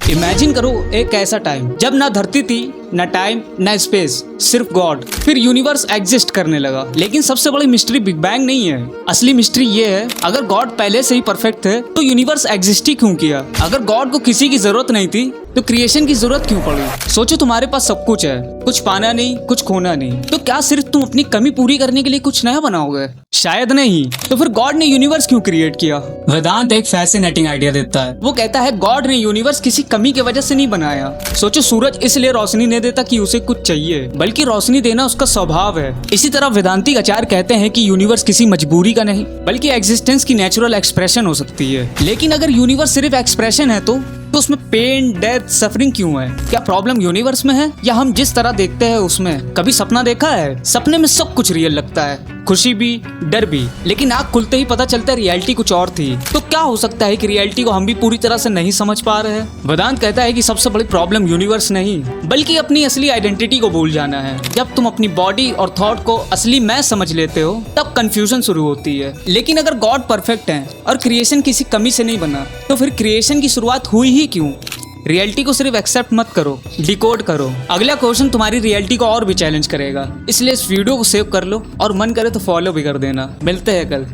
Imagine करो एक ऐसा टाइम जब ना धरती थी, ना टाइम, ना स्पेस, सिर्फ गॉड। फिर यूनिवर्स एग्जिस्ट करने लगा। लेकिन सबसे बड़ी मिस्ट्री बिग बैंग नहीं है। असली मिस्ट्री ये है, अगर गॉड पहले से ही परफेक्ट थे तो यूनिवर्स एग्जिस्ट ही क्यों किया? अगर गॉड को किसी की जरूरत नहीं थी तो क्रिएशन की जरूरत क्यों पड़ी? सोचो, तुम्हारे पास सब कुछ है, कुछ पाना नहीं, कुछ खोना नहीं, तो क्या सिर्फ तुम अपनी कमी पूरी करने के लिए कुछ नया बनाओगे? शायद नहीं। तो फिर गॉड ने यूनिवर्स क्यों क्रिएट किया? वेदांत एक फैसिनेटिंग आइडिया देता है। वो कहता है गॉड ने यूनिवर्स किसी कमी की वजह से नहीं बनाया। सोचो, सूरज इसलिए रोशनी नहीं देता कि उसे कुछ चाहिए, बल्कि रोशनी देना उसका स्वभाव है। इसी तरह वेदांतिक आचार्य कहते हैं कि यूनिवर्स किसी मजबूरी का नहीं, बल्कि एग्जिस्टेंस की नेचुरल एक्सप्रेशन हो सकती है। लेकिन अगर यूनिवर्स सिर्फ एक्सप्रेशन है तो उसमें पेन, डेथ, सफरिंग क्यों है? क्या प्रॉब्लम यूनिवर्स में है या हम जिस तरह देखते हैं उसमें? कभी सपना देखा है? सपने में सब कुछ रियल लगता है, खुशी भी, डर भी, लेकिन आँख खुलते ही पता चलता है रियलिटी कुछ और थी। तो क्या हो सकता है कि रियलिटी को हम भी पूरी तरह से नहीं समझ पा रहे हैं? वेदांत कहता है कि सबसे बड़ी प्रॉब्लम यूनिवर्स नहीं, बल्कि अपनी असली आइडेंटिटी को भूल जाना है। जब तुम अपनी बॉडी और थॉट को असली मैं समझ लेते हो तब कंफ्यूजन शुरू होती है। लेकिन अगर गॉड परफेक्ट है और क्रिएशन किसी कमी से नहीं बना, तो फिर क्रिएशन की शुरुआत हुई ही क्यों? रियलिटी को सिर्फ एक्सेप्ट मत करो, डिकोड करो। अगला क्वेश्चन तुम्हारी रियलिटी को और भी चैलेंज करेगा। इसलिए इस वीडियो को सेव कर लो और मन करे तो फॉलो भी कर देना। मिलते हैं कल।